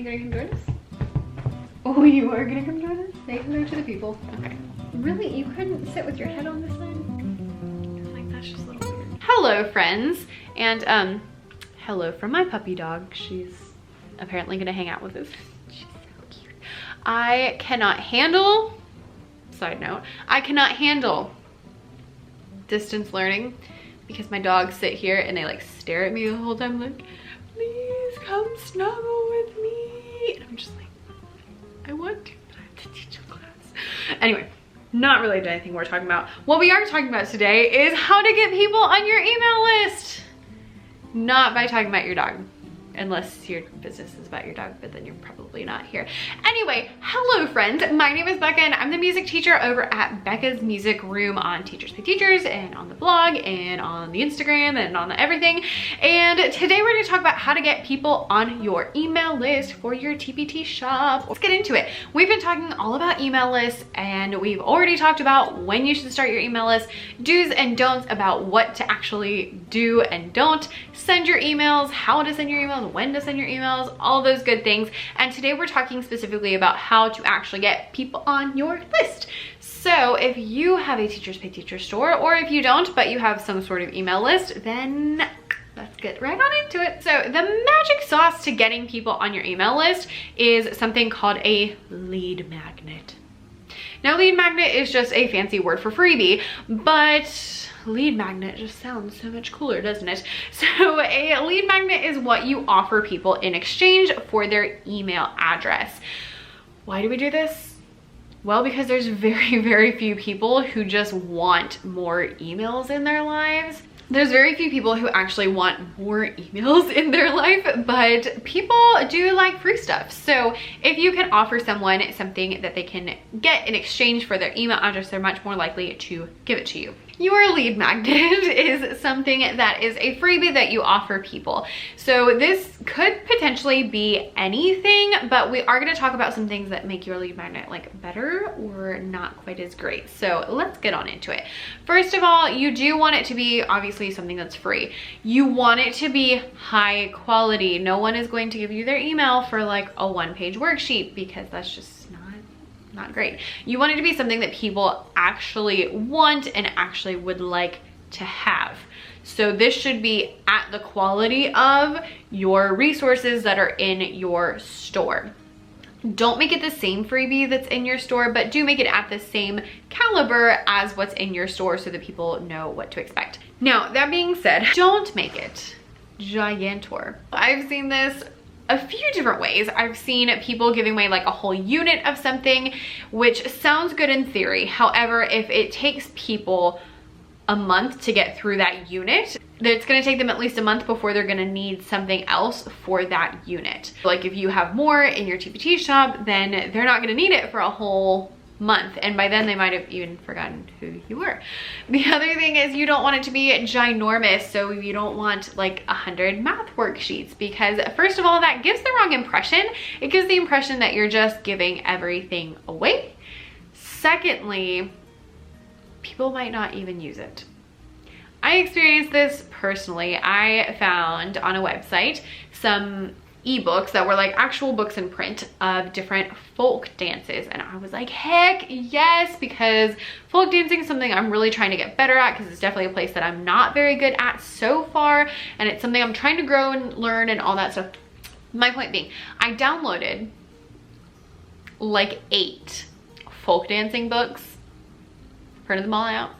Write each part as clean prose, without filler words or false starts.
You gonna come join us? Oh, you are gonna come join us? Say hello to the people. Okay. Really? You couldn't sit with your head on this side? Like, that's just a little weird. Hello, friends. And, hello from my puppy dog. She's apparently gonna hang out with us. She's so cute. I cannot handle, side note, I cannot handle distance learning because my dogs sit here and they like stare at me the whole time like, please come snuggle with me. And I'm just like, I want to, but I have to teach a class. Anyway, not related to anything we're talking about. What we are talking about today is how to get people on your email list. Not by talking about your dog. Unless your business is about your dog, but then you're probably not here. Anyway, hello friends. My name is Becca and I'm the music teacher over at Becca's Music Room on Teachers Pay Teachers and on the blog and on the Instagram and on the everything. And today we're going to talk about how to get people on your email list for your TPT shop. Let's get into it. We've been talking all about email lists and we've already talked about when you should start your email list, do's and don'ts about what to actually do and don't, send your emails, how to send your emails, when to send your emails, all those good things. And today we're talking specifically about how to actually get people on your list. So if you have a Teachers Pay Teacher store, or if you don't, but you have some sort of email list, then let's get right on into it. So the magic sauce to getting people on your email list is something called a lead magnet. Now, lead magnet is just a fancy word for freebie, but lead magnet just sounds so much cooler, doesn't it? So a lead magnet is what you offer people in exchange for their email address. Why do we do this? Well, because there's very, very few people who just want more emails in their lives. There's very few people who actually want more emails in their life, but people do like free stuff. So if you can offer someone something that they can get in exchange for their email address, they're much more likely to give it to you. Your lead magnet is something that is a freebie that you offer people. So this could potentially be anything, but we are going to talk about some things that make your lead magnet like better or not quite as great. So let's get on into it. First of all, you do want it to be obviously something that's free. You want it to be high quality. No one is going to give you their email for like a one-page worksheet because that's just not great. You want it to be something that people actually want and actually would like to have. So this should be at the quality of your resources that are in your store. Don't make it the same freebie that's in your store, but do make it at the same caliber as what's in your store so that people know what to expect. Now, that being said, don't make it gigantor. I've seen this a few different ways. I've seen people giving away like a whole unit of something, which sounds good in theory. However, if it takes people a month to get through that unit, it's gonna take them at least a month before they're gonna need something else for that unit. Like if you have more in your TPT shop, then they're not gonna need it for a whole month, and by then they might have even forgotten who you were. The other thing is you don't want it to be ginormous, so you don't want like 100 math worksheets, because first of all, that gives the wrong impression. It gives the impression that you're just giving everything away. Secondly, people might not even use it. I experienced this personally. I found on a website some ebooks that were like actual books in print of different folk dances, and I was like, heck yes, because folk dancing is something I'm really trying to get better at, because it's definitely a place that I'm not very good at so far, and it's something I'm trying to grow and learn and all that stuff. My point being, I downloaded like 8 folk dancing books, printed them all out.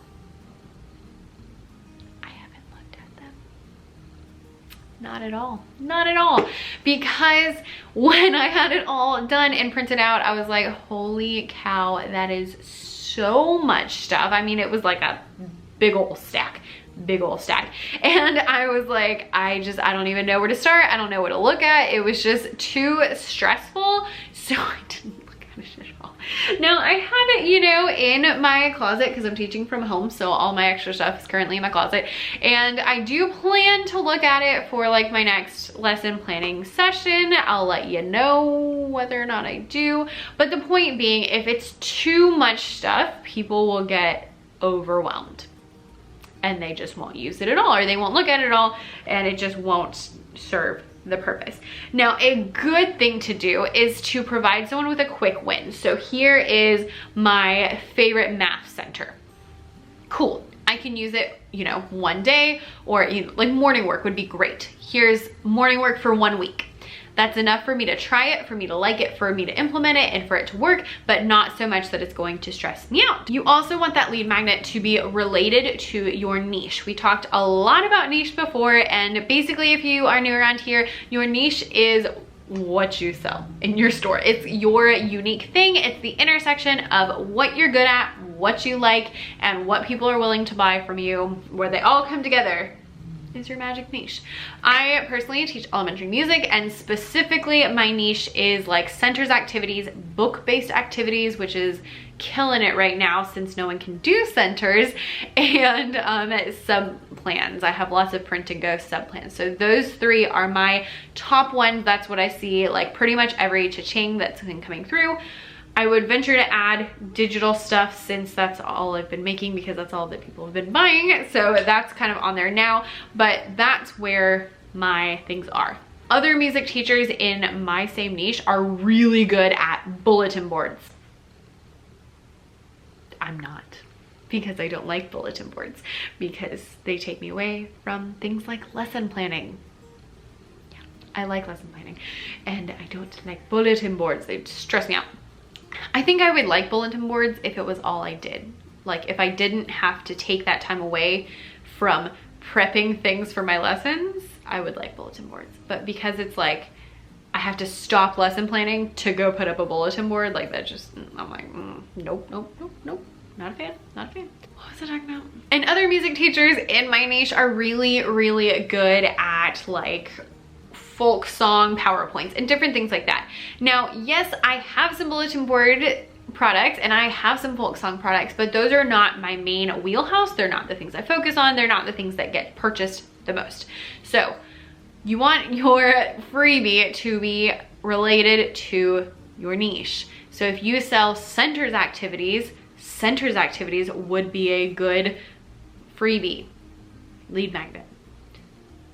Not at all. Not at all. Because when I had it all done and printed out, I was like, holy cow, that is so much stuff. I mean, it was like a big old stack. And I was like, I don't even know where to start. I don't know what to look at. It was just too stressful. So I didn't look at it at all. Now I have it, you know, in my closet because I'm teaching from home, so all my extra stuff is currently in my closet, and I do plan to look at it for like my next lesson planning session. I'll let you know whether or not I do, but the point being, if it's too much stuff, people will get overwhelmed and they just won't use it at all, or they won't look at it at all, and it just won't serve the purpose. Now, a good thing to do is to provide someone with a quick win. So here is my favorite math center. Cool. I can use it, you know, one day, or like morning work would be great. Here's morning work for 1 week. That's enough for me to try it, for me to like it, for me to implement it, and for it to work, but not so much that it's going to stress me out. You also want that lead magnet to be related to your niche. We talked a lot about niche before, and basically if you are new around here, your niche is what you sell in your store. It's your unique thing. It's the intersection of what you're good at, what you like, and what people are willing to buy from you, where they all come together is your magic niche. I personally teach elementary music, and specifically my niche is like centers activities, book-based activities, which is killing it right now since no one can do centers, and sub plans. I have lots of print and go sub plans. So those three are my top ones. That's what I see like pretty much every cha-ching that's been coming through. I would venture to add digital stuff since that's all I've been making, because that's all that people have been buying. So that's kind of on there now, but that's where my things are. Other music teachers in my same niche are really good at bulletin boards. I'm not, because I don't like bulletin boards, because they take me away from things like lesson planning. Yeah, I like lesson planning, and I don't like bulletin boards. They stress me out. I think I would like bulletin boards if it was all I did. Like if I didn't have to take that time away from prepping things for my lessons, I would like bulletin boards. But because it's like, I have to stop lesson planning to go put up a bulletin board, like that just, I'm like, nope, nope, nope, nope. Not a fan, not a fan. What was I talking about? And other music teachers in my niche are really, really good at like folk song PowerPoints and different things like that. Now, yes, I have some bulletin board products and I have some folk song products, but those are not my main wheelhouse. They're not the things I focus on. They're not the things that get purchased the most. So you want your freebie to be related to your niche. So if you sell centers activities would be a good freebie lead magnet.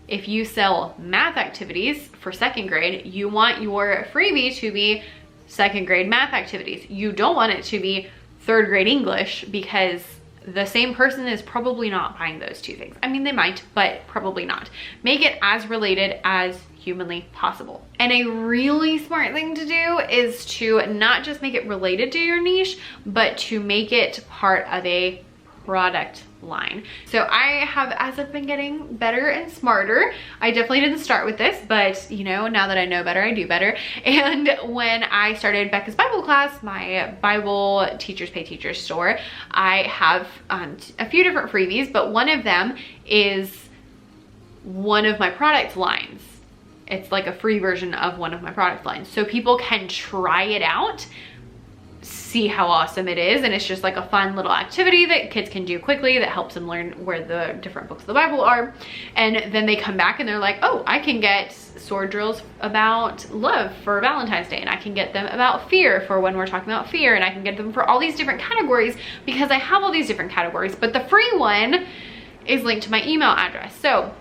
If you sell math activities for 2nd grade, you want your freebie to be 2nd grade math activities. You don't want it to be 3rd grade English, because the same person is probably not buying those two things. I mean, they might, but probably not. Make it as related as humanly possible. And a really smart thing to do is to not just make it related to your niche, but to make it part of a product line. So I have, as I've been getting better and smarter, I definitely didn't start with this, but you know, now that I know better, I do better. And when I started Becca's Bible class, my Bible Teachers Pay Teachers store, I have a few different freebies, but one of them is one of my product lines. It's like a free version of one of my product lines. So people can try it out, see how awesome it is, and it's just like a fun little activity that kids can do quickly that helps them learn where the different books of the Bible are. And then they come back and they're like, oh, I can get sword drills about love for Valentine's Day, and I can get them about fear for when we're talking about fear, and I can get them for all these different categories because I have all these different categories. But the free one is linked to my email address. So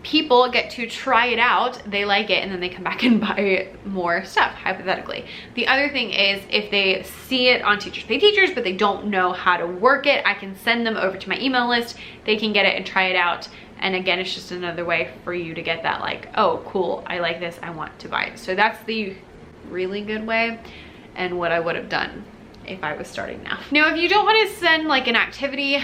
people get to try it out, they like it, and then they come back and buy more stuff, hypothetically. The other thing is, if they see it on Teachers Pay Teachers, but they don't know how to work it, I can send them over to my email list. They can get it and try it out. And again, it's just another way for you to get that like, oh, cool, I like this, I want to buy it. So that's the really good way, and what I would have done if I was starting now. Now, if you don't want to send like an activity,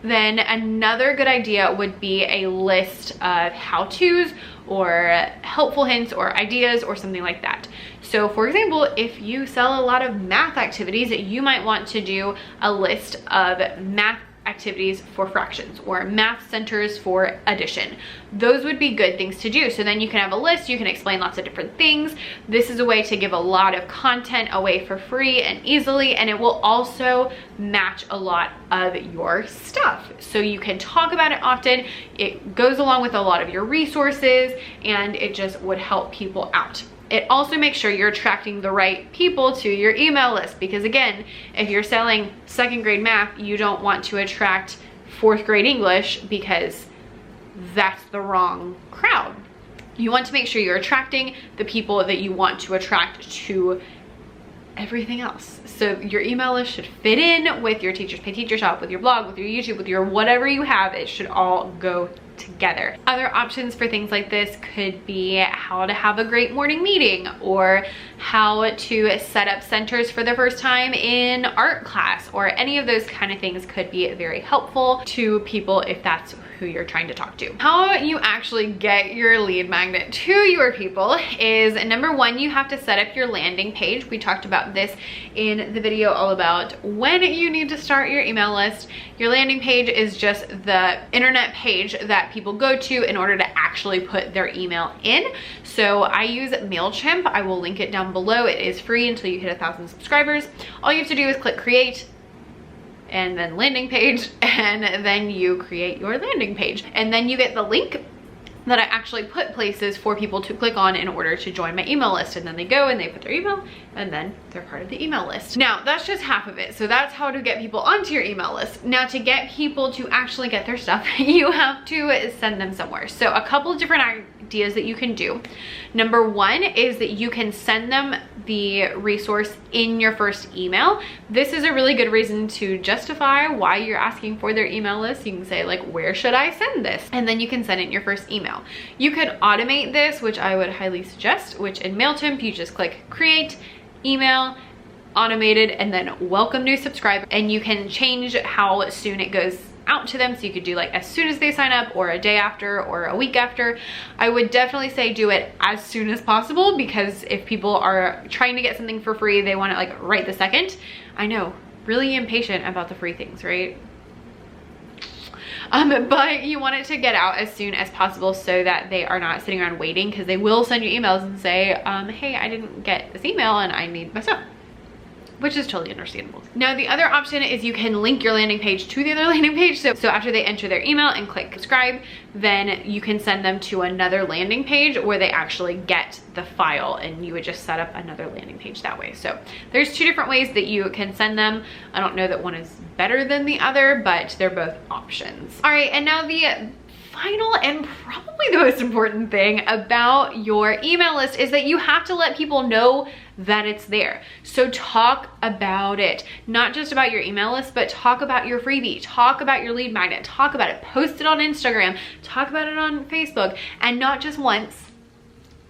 then another good idea would be a list of how-tos or helpful hints or ideas or something like that. So for example, if you sell a lot of math activities, you might want to do a list of math activities for fractions or math centers for addition. Those would be good things to do. So then you can have a list, you can explain lots of different things. This is a way to give a lot of content away for free and easily, and it will also match a lot of your stuff. So you can talk about it often. It goes along with a lot of your resources, and it just would help people out. It also makes sure you're attracting the right people to your email list, because again, if you're selling 2nd grade math, you don't want to attract 4th grade English, because that's the wrong crowd. You want to make sure you're attracting the people that you want to attract to everything else. So your email list should fit in with your Teachers Pay Teacher Shop, with your blog, with your YouTube, with your whatever you have. It should all go together. Other options for things like this could be how to have a great morning meeting, or how to set up centers for the first time in art class, or any of those kind of things could be very helpful to people if that's who you're trying to talk to. How you actually get your lead magnet to your people is, number one, you have to set up your landing page. We talked about this in the video all about when you need to start your email list. Your landing page is just the internet page that people go to in order to actually put their email in. So I use MailChimp. I will link it down below. It is free until you hit 1,000 subscribers. All you have to do is click create and then landing page, and then you create your landing page, and then you get the link that I actually put places for people to click on in order to join my email list. And then they go and they put their email, and then they're part of the email list. Now that's just half of it. So that's how to get people onto your email list. Now to get people to actually get their stuff, you have to send them somewhere. So a couple of different ideas that you can do. Number one is that you can send them the resource in your first email. This is a really good reason to justify why you're asking for their email list. You can say like, where should I send this? And then you can send it in your first email. You could automate this, which I would highly suggest, which in MailChimp, you just click create, email, automated, and then welcome new subscriber. And you can change how soon it goes out to them. So you could do like as soon as they sign up, or a day after, or a week after. I would definitely say do it as soon as possible, because if people are trying to get something for free, they want it like right the second. I know, really impatient about the free things, right? But you want it to get out as soon as possible so that they are not sitting around waiting, because they will send you emails and say, hey, I didn't get this email and I need my stuff, which is totally understandable. Now, the other option is you can link your landing page to the other landing page. So after they enter their email and click subscribe, then you can send them to another landing page where they actually get the file, and you would just set up another landing page that way. So there's two different ways that you can send them. I don't know that one is better than the other, but they're both options. All right, and now the final and probably the most important thing about your email list is that you have to let people know that it's there. So talk about it, not just about your email list, but talk about your freebie, talk about your lead magnet, talk about it, post it on Instagram, talk about it on Facebook, and not just once.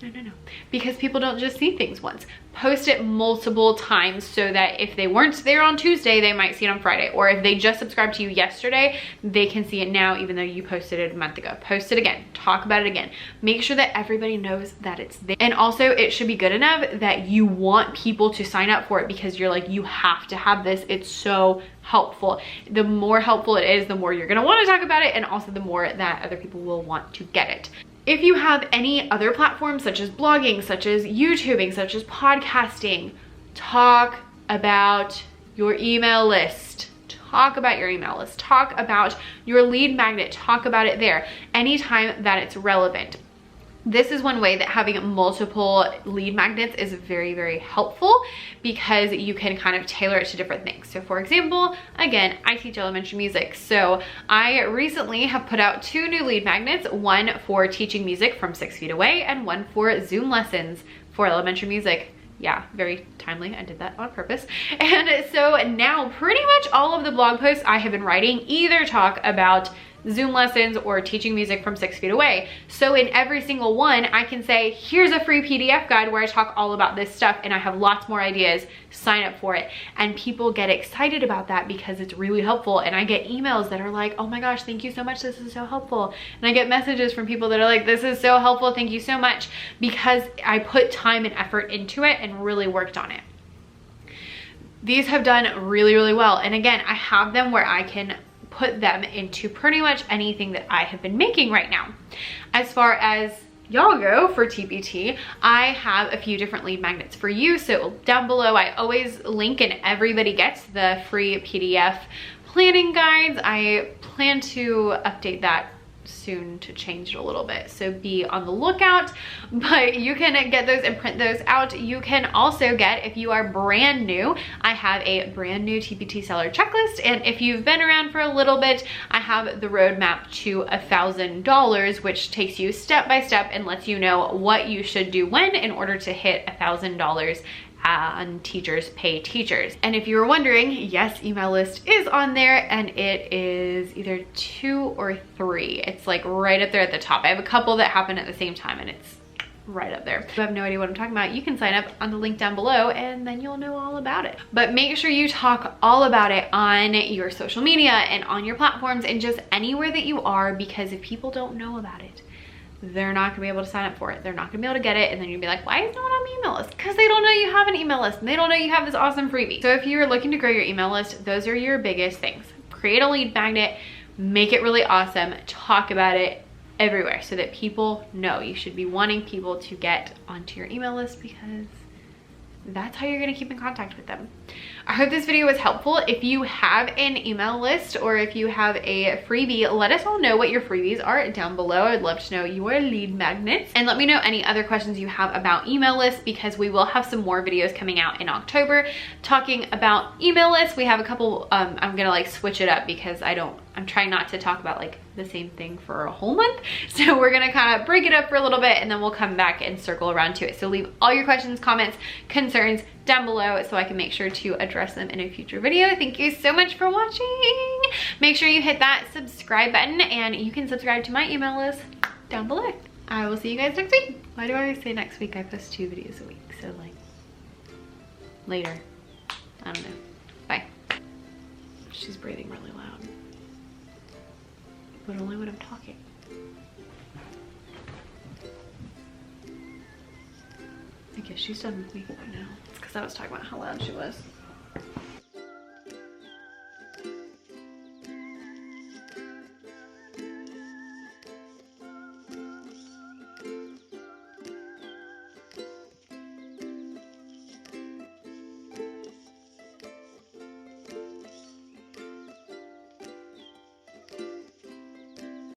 No, because people don't just see things once. Post it multiple times so that if they weren't there on Tuesday, they might see it on Friday. Or if they just subscribed to you yesterday, they can see it now even though you posted it a month ago. Post it again, talk about it again. Make sure that everybody knows that it's there. And also it should be good enough that you want people to sign up for it, because you're like, you have to have this. It's so helpful. The more helpful it is, the more you're gonna want to talk about it, and also the more that other people will want to get it. If you have any other platforms such as blogging, such as YouTubing, such as podcasting, talk about your email list. Talk about your email list. Talk about your lead magnet. Talk about it there anytime that it's relevant. This is one way that having multiple lead magnets is very, very helpful, because you can kind of tailor it to different things. So for example, again, I teach elementary music. So I recently have put out 2 new lead magnets, one for teaching music from 6 feet away and one for Zoom lessons for elementary music. Yeah, very timely. I did that on purpose. And so now pretty much all of the blog posts I have been writing either talk about Zoom lessons or teaching music from 6 feet away. So in every single one, I can say, here's a free PDF guide where I talk all about this stuff, and I have lots more ideas. Sign up for it. And people get excited about that because it's really helpful. And I get emails that are like, oh my gosh, thank you so much. This is so helpful. And I get messages from people that are like, this is so helpful. Thank you so much. Because I put time and effort into it and really worked on it. These have done really, really well. And again, I have them where I can put them into pretty much anything that I have been making right now. As far as y'all go for TPT, I have a few different lead magnets for you. So down below, I always link, and everybody gets the free PDF planning guides. I plan to update that soon to change it a little bit, so be on the lookout. But you can get those and print those out. You can also get, if you are brand new, I have a brand new TPT seller checklist, and if you've been around for a little bit, I have the roadmap to $1,000, which takes you step by step and lets you know what you should do when in order to hit $1,000 on Teachers Pay Teachers. And if you were wondering, yes, email list is on there, and it is either 2 or 3. It's like right up there at the top. I have a couple that happen at the same time, and it's right up there. If you have no idea what I'm talking about, you can sign up on the link down below, and then you'll know all about it. But make sure you talk all about it on your social media and on your platforms and just anywhere that you are, because if people don't know about it, they're not gonna be able to sign up for it. They're not gonna be able to get it, and then you'll be like, why is no one on my email list? Because they don't know you have an email list, and they don't know you have this awesome freebie. So if you're looking to grow your email list, those are your biggest things. Create a lead magnet, make it really awesome, talk about it everywhere so that people know. You should be wanting people to get onto your email list, because that's how you're gonna keep in contact with them. I hope this video was helpful. If you have an email list or if you have a freebie, let us all know what your freebies are down below. I'd love to know your lead magnets, and let me know any other questions you have about email lists, because we will have some more videos coming out in October talking about email lists. We have a couple, I'm gonna like switch it up because I'm trying not to talk about like the same thing for a whole month. So we're gonna kind of break it up for a little bit, and then we'll come back and circle around to it. So leave all your questions, comments, concerns down below so I can make sure to address them in a future video. Thank you so much for watching. Make sure you hit that subscribe button, and you can subscribe to my email list down below. I will see you guys next week. Why do I always say next week? I post 2 videos a week, so like later. I don't know. Bye. She's breathing really loud, but only when I'm talking. I guess she's done with me by now. It's because I was talking about how loud she was.